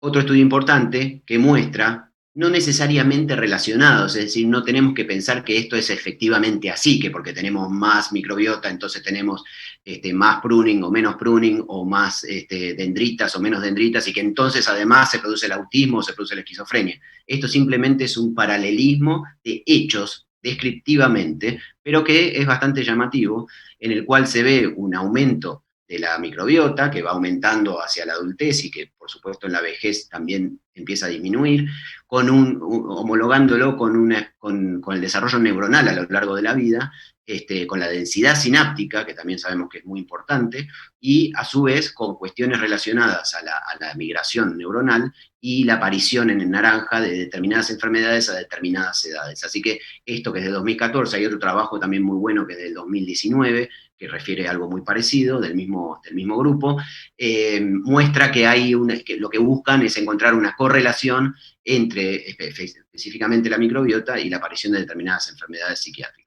Otro estudio importante que muestra, no necesariamente relacionados, es decir, no tenemos que pensar que esto es efectivamente así, que porque tenemos más microbiota, entonces tenemos más pruning o menos pruning, o más dendritas o menos dendritas, y que entonces además se produce el autismo o se produce la esquizofrenia. Esto simplemente es un paralelismo de hechos descriptivamente, pero que es bastante llamativo, en el cual se ve un aumento de la microbiota, que va aumentando hacia la adultez y que por supuesto en la vejez también empieza a disminuir, homologándolo con el desarrollo neuronal a lo largo de la vida, con la densidad sináptica, que también sabemos que es muy importante, y a su vez con cuestiones relacionadas a la migración neuronal y la aparición en el naranja de determinadas enfermedades a determinadas edades. Así que esto que es de 2014, hay otro trabajo también muy bueno que es del 2019, que refiere a algo muy parecido, del mismo grupo, muestra que que lo que buscan es encontrar una correlación entre específicamente la microbiota y la aparición de determinadas enfermedades psiquiátricas.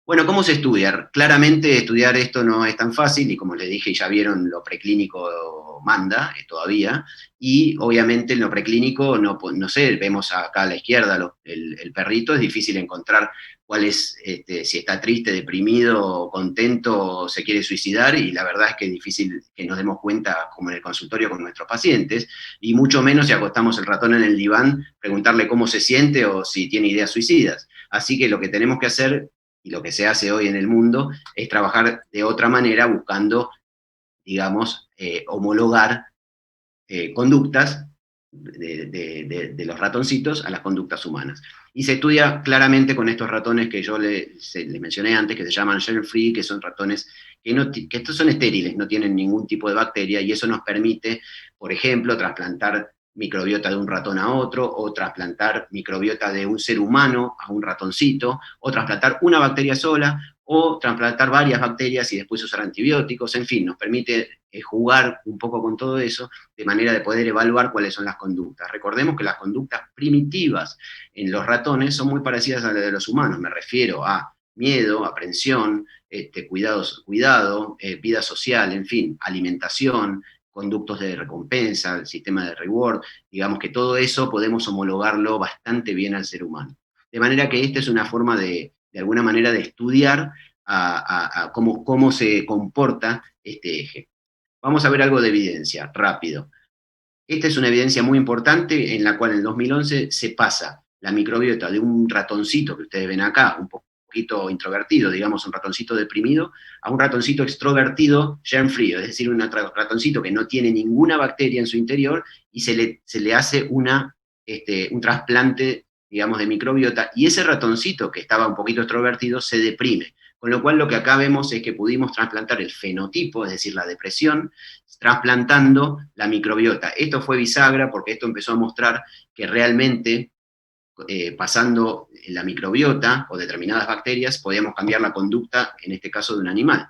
Bueno, ¿cómo se estudia? Claramente estudiar esto no es tan fácil, y como les dije, ya vieron, lo preclínico manda todavía, y obviamente en lo preclínico, no sé, vemos acá a la izquierda el perrito, es difícil encontrar cuál es, si está triste, deprimido, contento, se quiere suicidar, y la verdad es que es difícil que nos demos cuenta, como en el consultorio con nuestros pacientes, y mucho menos si acostamos el ratón en el diván, preguntarle cómo se siente o si tiene ideas suicidas. Así que lo que tenemos que hacer, y lo que se hace hoy en el mundo, es trabajar de otra manera buscando, digamos, homologar conductas de los ratoncitos a las conductas humanas. Y se estudia claramente con estos ratones que yo les mencioné antes, que se llaman germ-free, que son ratones que estos son estériles, no tienen ningún tipo de bacteria, y eso nos permite, por ejemplo, trasplantar microbiota de un ratón a otro, o trasplantar microbiota de un ser humano a un ratoncito, o trasplantar una bacteria sola, o trasplantar varias bacterias y después usar antibióticos, en fin, nos permite jugar un poco con todo eso, de manera de poder evaluar cuáles son las conductas. Recordemos que las conductas primitivas en los ratones son muy parecidas a las de los humanos, me refiero a miedo, aprensión, cuidado, vida social, en fin, alimentación, conductos de recompensa, el sistema de reward, digamos que todo eso podemos homologarlo bastante bien al ser humano. De manera que esta es una forma de alguna manera, de estudiar a cómo se comporta este eje. Vamos a ver algo de evidencia, rápido. Esta es una evidencia muy importante en la cual en el 2011 se pasa la microbiota de un ratoncito que ustedes ven acá, un poquito introvertido, digamos un ratoncito deprimido, a un ratoncito extrovertido, germ-free, es decir, un ratoncito que no tiene ninguna bacteria en su interior, y se le hace un trasplante, digamos, de microbiota, y ese ratoncito que estaba un poquito extrovertido se deprime. Con lo cual lo que acá vemos es que pudimos trasplantar el fenotipo, es decir, la depresión, trasplantando la microbiota. Esto fue bisagra porque esto empezó a mostrar que realmente pasando la microbiota o determinadas bacterias podíamos cambiar la conducta, en este caso de un animal.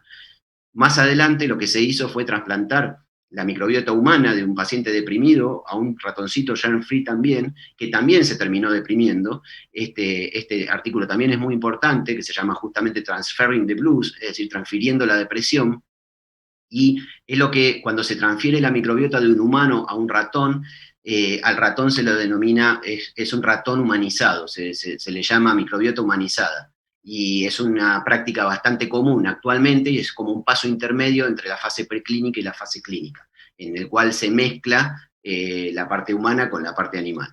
Más adelante lo que se hizo fue trasplantar la microbiota humana de un paciente deprimido a un ratoncito germ-free también, que también se terminó deprimiendo. Este artículo también es muy importante, que se llama justamente Transferring the Blues, es decir, transfiriendo la depresión, y es lo que cuando se transfiere la microbiota de un humano a un ratón, al ratón se lo denomina, es un ratón humanizado, se le llama microbiota humanizada. Y es una práctica bastante común actualmente, y es como un paso intermedio entre la fase preclínica y la fase clínica, en el cual se mezcla la parte humana con la parte animal.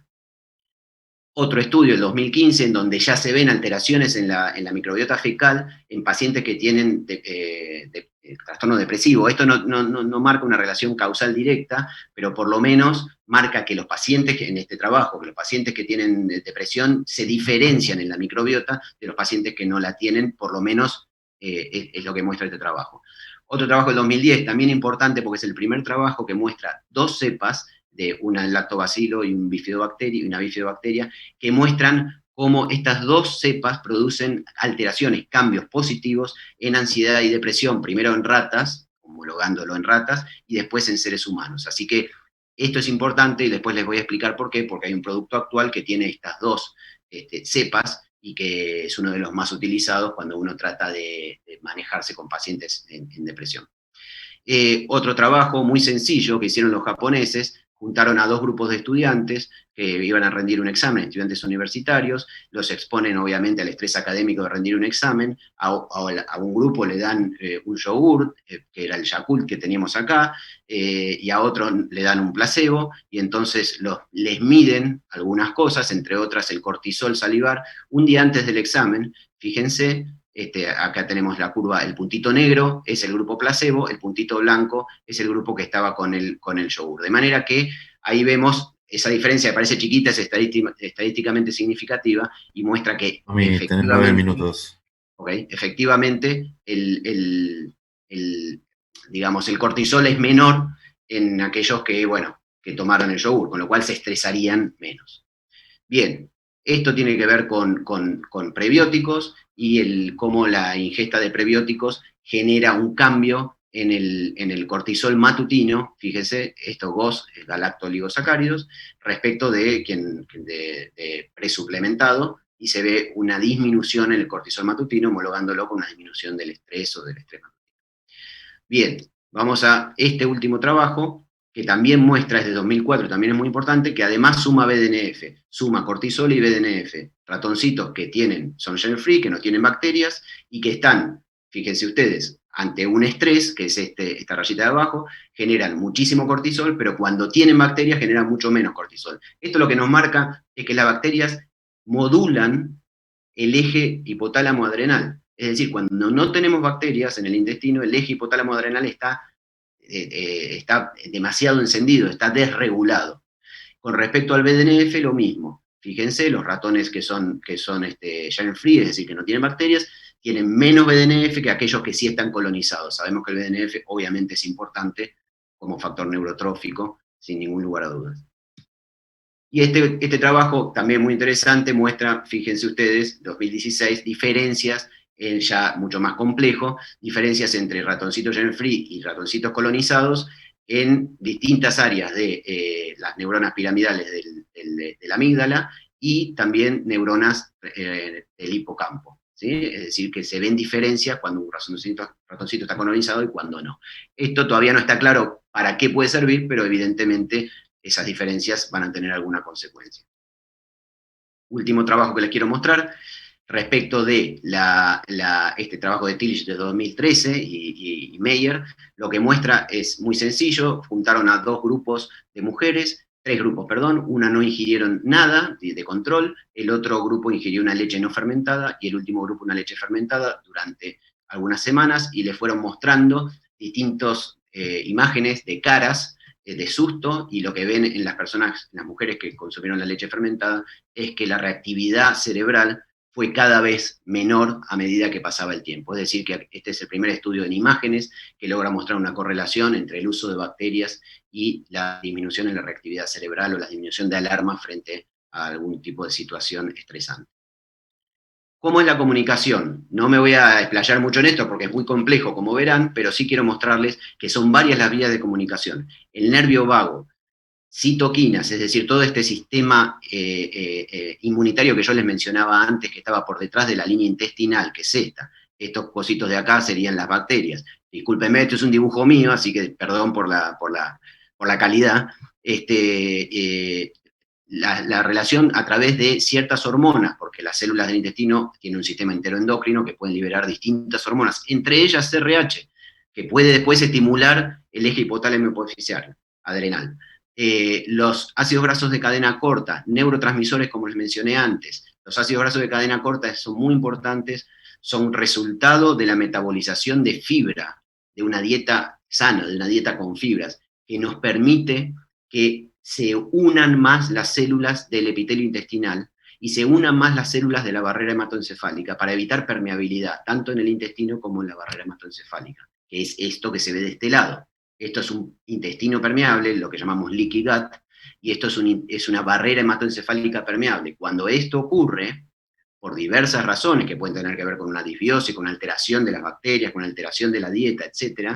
Otro estudio, el 2015, en donde ya se ven alteraciones en la microbiota fecal en pacientes que tienen trastorno depresivo. Esto no marca una relación causal directa, pero por lo menos marca que los pacientes en este trabajo, que los pacientes que tienen depresión se diferencian en la microbiota de los pacientes que no la tienen, por lo menos es lo que muestra este trabajo. Otro trabajo del 2010, también importante porque es el primer trabajo que muestra dos cepas de una lactobacilo y una bifidobacteria, que muestran cómo estas dos cepas producen alteraciones, cambios positivos en ansiedad y depresión, primero en ratas, homologándolo en ratas, y después en seres humanos. Así que Esto es importante y después les voy a explicar por qué, porque hay un producto actual que tiene estas dos cepas y que es uno de los más utilizados cuando uno trata de manejarse con pacientes en depresión. Otro trabajo muy sencillo que hicieron los japoneses, juntaron a dos grupos de estudiantes que iban a rendir un examen, estudiantes universitarios, los exponen obviamente al estrés académico de rendir un examen, a un grupo le dan un yogur, que era el Yakult que teníamos acá, y a otro le dan un placebo, y entonces les miden algunas cosas, entre otras el cortisol salivar, un día antes del examen, fíjense. Acá tenemos la curva, el puntito negro es el grupo placebo, el puntito blanco es el grupo que estaba con el yogur. De manera que ahí vemos esa diferencia que parece chiquita, es estadísticamente significativa y muestra que Mami, tenés 9 minutos. okay, efectivamente el, digamos, el cortisol es menor en aquellos que, bueno, que tomaron el yogur, con lo cual se estresarían menos. Bien, esto tiene que ver con prebióticos y cómo la ingesta de prebióticos genera un cambio en el cortisol matutino, fíjese, estos GOS, galactoligosacáridos, respecto de presuplementado, y se ve una disminución en el cortisol matutino, homologándolo con una disminución del estrés o del estrés matutino. Bien, vamos a este último trabajo, que también muestra, es de 2004, también es muy importante, que además suma BDNF, suma cortisol y BDNF, ratoncitos que tienen Sunshine Free, que no tienen bacterias, y que están, fíjense ustedes, ante un estrés, que es esta rayita de abajo, generan muchísimo cortisol, pero cuando tienen bacterias generan mucho menos cortisol. Esto lo que nos marca es que las bacterias modulan el eje hipotálamo-adrenal. Es decir, cuando no tenemos bacterias en el intestino, el eje hipotálamo-adrenal está demasiado encendido, está desregulado. Con respecto al BDNF, lo mismo. Fíjense, los ratones que son germ free, es decir, que no tienen bacterias, tienen menos BDNF que aquellos que sí están colonizados. Sabemos que el BDNF obviamente es importante como factor neurotrófico, sin ningún lugar a dudas. Y este trabajo, también muy interesante, muestra, fíjense ustedes, 2016, diferencias, ya mucho más complejo, diferencias entre ratoncitos germ-free y ratoncitos colonizados en distintas áreas de las neuronas piramidales de la amígdala y también neuronas del hipocampo. ¿Sí? Es decir, que se ven diferencias cuando un ratoncito está colonizado y cuando no. Esto todavía no está claro para qué puede servir, pero evidentemente esas diferencias van a tener alguna consecuencia. Último trabajo que les quiero mostrar, respecto de este trabajo de Tillich de 2013 y Meyer, lo que muestra es muy sencillo, juntaron a dos grupos de mujeres, tres grupos, perdón, una no ingirieron nada de control, el otro grupo ingirió una leche no fermentada y el último grupo una leche fermentada durante algunas semanas y le fueron mostrando distintas imágenes de caras de susto, y lo que ven en las personas, en las mujeres que consumieron la leche fermentada, es que la reactividad cerebral fue cada vez menor a medida que pasaba el tiempo. Es decir, que este es el primer estudio en imágenes que logra mostrar una correlación entre el uso de bacterias y la disminución en la reactividad cerebral o la disminución de alarma frente a algún tipo de situación estresante. ¿Cómo es la comunicación? No me voy a explayar mucho en esto porque es muy complejo, como verán, pero sí quiero mostrarles que son varias las vías de comunicación. El nervio vago, citoquinas, es decir, todo este sistema inmunitario que yo les mencionaba antes, que estaba por detrás de la línea intestinal, que es esta. Estos cositos de acá serían las bacterias. Discúlpenme, esto es un dibujo mío, así que perdón por la calidad. La relación a través de ciertas hormonas, porque las células del intestino tienen un sistema enteroendocrino que pueden liberar distintas hormonas, entre ellas CRH, que puede después estimular el eje hipotálamo hipoficiario adrenal. Los ácidos grasos de cadena corta, neurotransmisores como les mencioné antes, los ácidos grasos de cadena corta son muy importantes, son resultado de la metabolización de fibra, de una dieta sana, de una dieta con fibras, que nos permite que se unan más las células del epitelio intestinal y se unan más las células de la barrera hematoencefálica para evitar permeabilidad, tanto en el intestino como en la barrera hematoencefálica, que es esto que se ve de este lado. Esto es un intestino permeable, lo que llamamos leaky gut, y esto es una barrera hematoencefálica permeable. Cuando esto ocurre, por diversas razones que pueden tener que ver con una disbiosis, con una alteración de las bacterias, con una alteración de la dieta, etc.,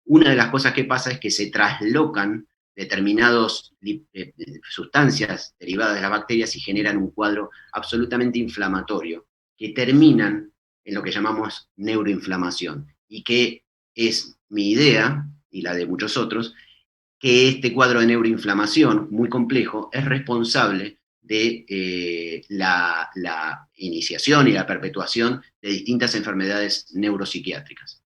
una de las cosas que pasa es que se traslocan determinadas sustancias derivadas de las bacterias y generan un cuadro absolutamente inflamatorio, que terminan en lo que llamamos neuroinflamación, y que es mi idea, y la de muchos otros, que este cuadro de neuroinflamación muy complejo es responsable de la iniciación y la perpetuación de distintas enfermedades neuropsiquiátricas.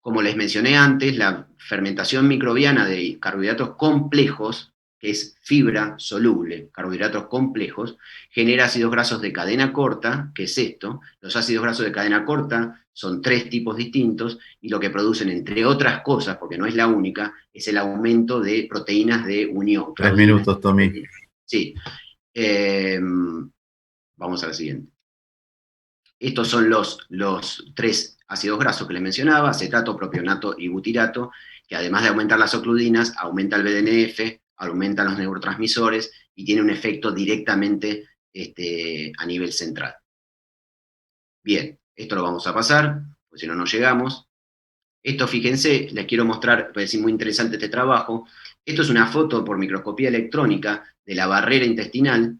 Como les mencioné antes, la fermentación microbiana de carbohidratos complejos, que es fibra soluble, carbohidratos complejos, genera ácidos grasos de cadena corta, que es esto. Los ácidos grasos de cadena corta son 3 tipos distintos, y lo que producen, entre otras cosas, porque no es la única, es el aumento de proteínas de unión. 3 minutos, Tommy. Sí. Vamos a la siguiente. Estos son los 3 ácidos grasos que les mencionaba: acetato, propionato y butirato, que además de aumentar las ocludinas, aumenta el BDNF, aumenta los neurotransmisores y tiene un efecto directamente a nivel central. Bien, esto lo vamos a pasar, porque si no, no llegamos. Esto, fíjense, les quiero mostrar, parece muy interesante este trabajo. Esto es una foto por microscopía electrónica de la barrera intestinal.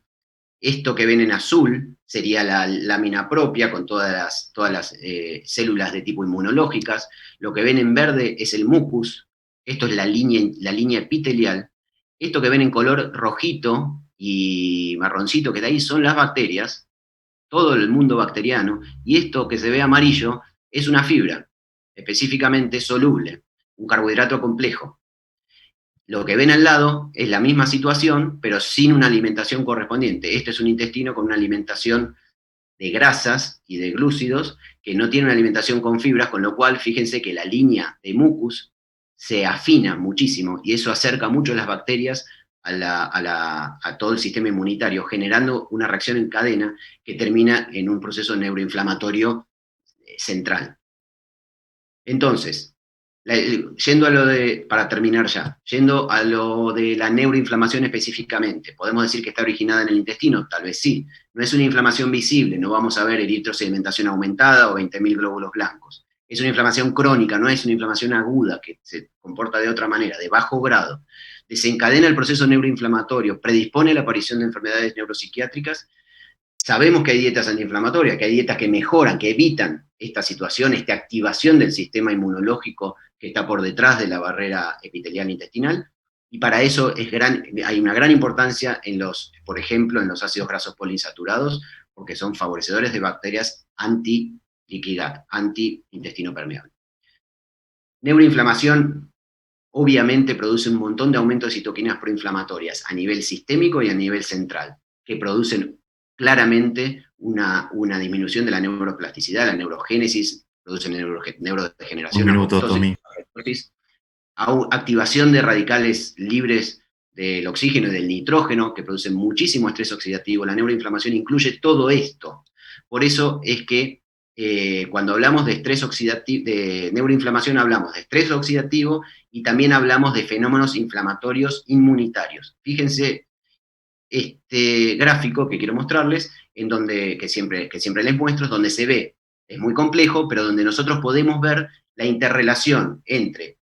Esto que ven en azul sería la lámina propia con todas las células de tipo inmunológicas. Lo que ven en verde es el mucus. Esto es la línea epitelial. Esto que ven en color rojito y marroncito que de ahí son las bacterias, todo el mundo bacteriano. Y esto que se ve amarillo es una fibra, específicamente soluble, un carbohidrato complejo. Lo que ven al lado es la misma situación, pero sin una alimentación correspondiente. Este es un intestino con una alimentación de grasas y de glúcidos, que no tiene una alimentación con fibras, con lo cual fíjense que la línea de mucus se afina muchísimo, y eso acerca mucho las bacterias a todo el sistema inmunitario, generando una reacción en cadena que termina en un proceso neuroinflamatorio central. Entonces, yendo a para terminar ya, yendo a lo de la neuroinflamación específicamente, ¿podemos decir que está originada en el intestino? Tal vez sí. No es una inflamación visible, no vamos a ver eritrosedimentación aumentada o 20.000 glóbulos blancos. Es una inflamación crónica, no es una inflamación aguda que se comporta de otra manera, de bajo grado. Desencadena el proceso neuroinflamatorio, predispone a la aparición de enfermedades neuropsiquiátricas. Sabemos que hay dietas antiinflamatorias, que hay dietas que mejoran, que evitan esta situación, esta activación del sistema inmunológico que está por detrás de la barrera epitelial intestinal, y para eso hay una gran importancia por ejemplo, en los ácidos grasos poliinsaturados, porque son favorecedores de bacterias anti-liquidad, anti-intestino permeable. Neuroinflamación obviamente produce un montón de aumento de citoquinas proinflamatorias a nivel sistémico y a nivel central, que producen claramente una disminución de la neuroplasticidad, la neurogénesis, producen neurodegeneración, 1 minuto, Tommy. activación de radicales libres del oxígeno y del nitrógeno, que producen muchísimo estrés oxidativo. La neuroinflamación incluye todo esto. Por eso es que cuando hablamos de estrés oxidativo, de neuroinflamación, hablamos de estrés oxidativo y también hablamos de fenómenos inflamatorios inmunitarios. Fíjense este gráfico que quiero mostrarles, que siempre les muestro, es donde se ve, es muy complejo, pero donde nosotros podemos ver la interrelación entre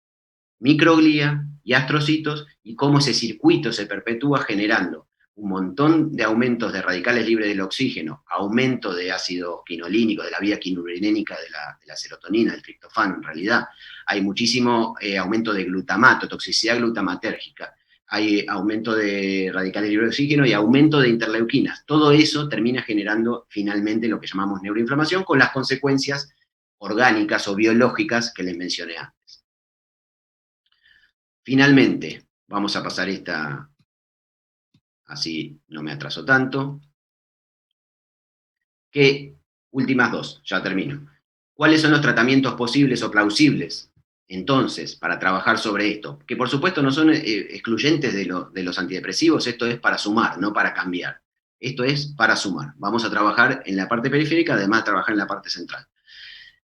microglía y astrocitos, y cómo ese circuito se perpetúa generando un montón de aumentos de radicales libres del oxígeno, aumento de ácido quinolínico, de la vía quinurinénica de la serotonina, del triptofano en realidad. Hay muchísimo aumento de glutamato, toxicidad glutamatérgica. Hay aumento de radicales libres de oxígeno y aumento de interleuquinas. Todo eso termina generando finalmente lo que llamamos neuroinflamación, con las consecuencias orgánicas o biológicas que les mencioné antes. Finalmente, vamos a pasar esta, así no me atraso tanto. Últimas 2, ya termino. ¿Cuáles son los tratamientos posibles o plausibles, entonces, para trabajar sobre esto? Que por supuesto no son excluyentes de los antidepresivos, esto es para sumar, no para cambiar. Esto es para sumar. Vamos a trabajar en la parte periférica, además de trabajar en la parte central.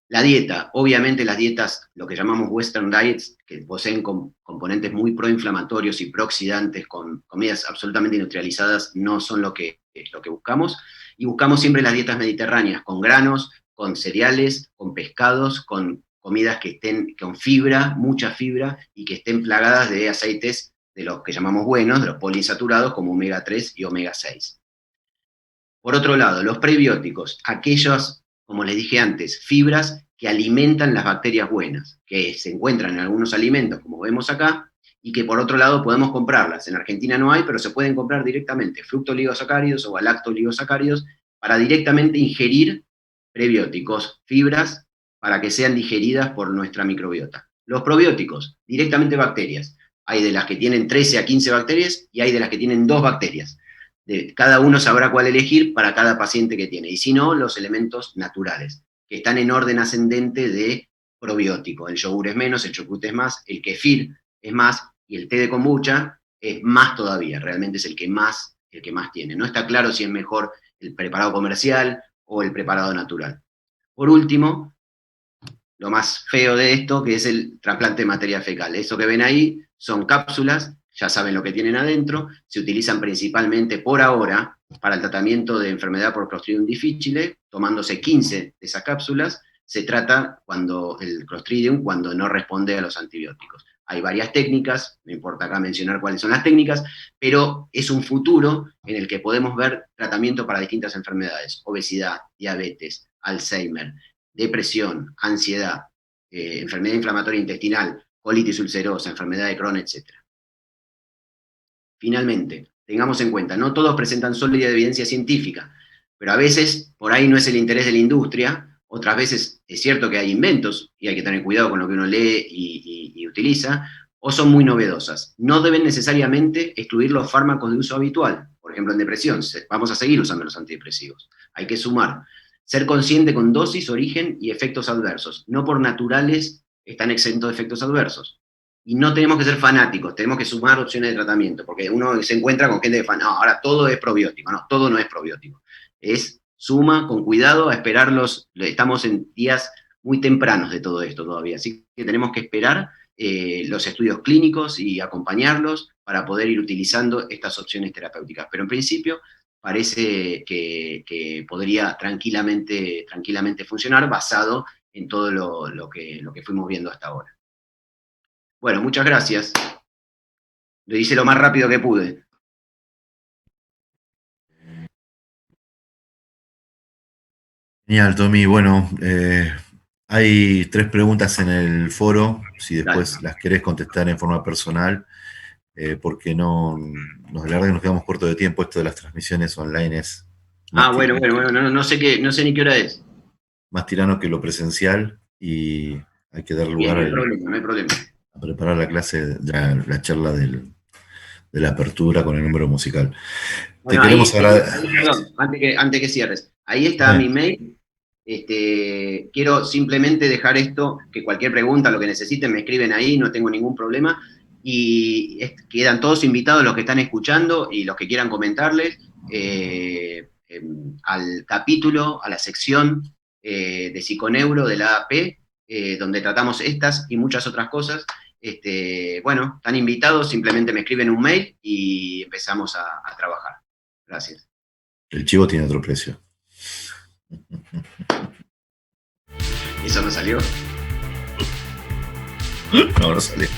La dieta, obviamente las dietas, lo que llamamos Western Diets, que poseen componentes muy proinflamatorios y prooxidantes, con comidas absolutamente industrializadas, no son lo que buscamos. Y buscamos siempre las dietas mediterráneas, con granos, con cereales, con pescados, con comidas que estén con fibra, mucha fibra, y que estén plagadas de aceites de los que llamamos buenos, de los poliinsaturados, como omega 3 y omega 6. Por otro lado, los prebióticos, aquellos, como les dije antes, fibras que alimentan las bacterias buenas, que se encuentran en algunos alimentos, como vemos acá, y que por otro lado podemos comprarlas. En Argentina no hay, pero se pueden comprar directamente, fructooligosacáridos o galactooligosacáridos, para directamente ingerir prebióticos, fibras, para que sean digeridas por nuestra microbiota. Los probióticos, directamente bacterias. Hay de las que tienen 13 a 15 bacterias y hay de las que tienen 2 bacterias. Cada uno sabrá cuál elegir para cada paciente que tiene. Y si no, los elementos naturales, que están en orden ascendente de probiótico. El yogur es menos, el chucrut es más, el kefir es más, y el té de kombucha es más todavía. Realmente es el que más tiene. No está claro si es mejor el preparado comercial o el preparado natural. Por último, lo más feo de esto, que es el trasplante de materia fecal. Eso que ven ahí son cápsulas, ya saben lo que tienen adentro, se utilizan principalmente por ahora para el tratamiento de enfermedad por Clostridium difficile, tomándose 15 de esas cápsulas, se trata cuando el Clostridium cuando no responde a los antibióticos. Hay varias técnicas, no importa acá mencionar cuáles son las técnicas, pero es un futuro en el que podemos ver tratamiento para distintas enfermedades, obesidad, diabetes, Alzheimer, depresión, ansiedad, enfermedad inflamatoria intestinal, colitis ulcerosa, enfermedad de Crohn, etc. Finalmente, tengamos en cuenta, no todos presentan sólida evidencia científica, pero a veces por ahí no es el interés de la industria, otras veces es cierto que hay inventos y hay que tener cuidado con lo que uno lee y utiliza, o son muy novedosas. No deben necesariamente excluir los fármacos de uso habitual, por ejemplo en depresión, vamos a seguir usando los antidepresivos, hay que sumar. Ser consciente con dosis, origen y efectos adversos. No por naturales están exentos de efectos adversos. Y no tenemos que ser fanáticos, tenemos que sumar opciones de tratamiento, porque uno se encuentra con gente de fan, no, ahora todo es probiótico. No, todo no es probiótico. Es suma, con cuidado, a esperarlos. Estamos en días muy tempranos de todo esto todavía, así que tenemos que esperar los estudios clínicos y acompañarlos para poder ir utilizando estas opciones terapéuticas. Pero en principio parece que podría tranquilamente funcionar basado en todo lo que fuimos viendo hasta ahora. Bueno, muchas gracias. Lo hice lo más rápido que pude. Genial, Tommy. Bueno, hay 3 preguntas en el foro, si después Dale. las querés contestar en forma personal, porque la verdad que nos quedamos cortos de tiempo. Esto de las transmisiones online es Bueno, no sé ni qué hora es. más tirano que lo presencial y hay que dar Bien, lugar no hay problema, no hay problema. a preparar la clase, la charla de la apertura con el número musical. Te Bueno, queremos agradecer. perdón, antes que cierres. Ahí está mi mail. Quiero simplemente dejar esto, que cualquier pregunta, lo que necesiten, me escriben ahí, no tengo ningún problema. Y quedan todos invitados los que están escuchando y los que quieran comentarles al capítulo, a la sección de psiconeuro de la AP, donde tratamos estas y muchas otras cosas. Bueno, están invitados, simplemente me escriben un mail y empezamos a trabajar. Gracias. El chivo tiene otro precio. ¿Eso no salió? No, no salió.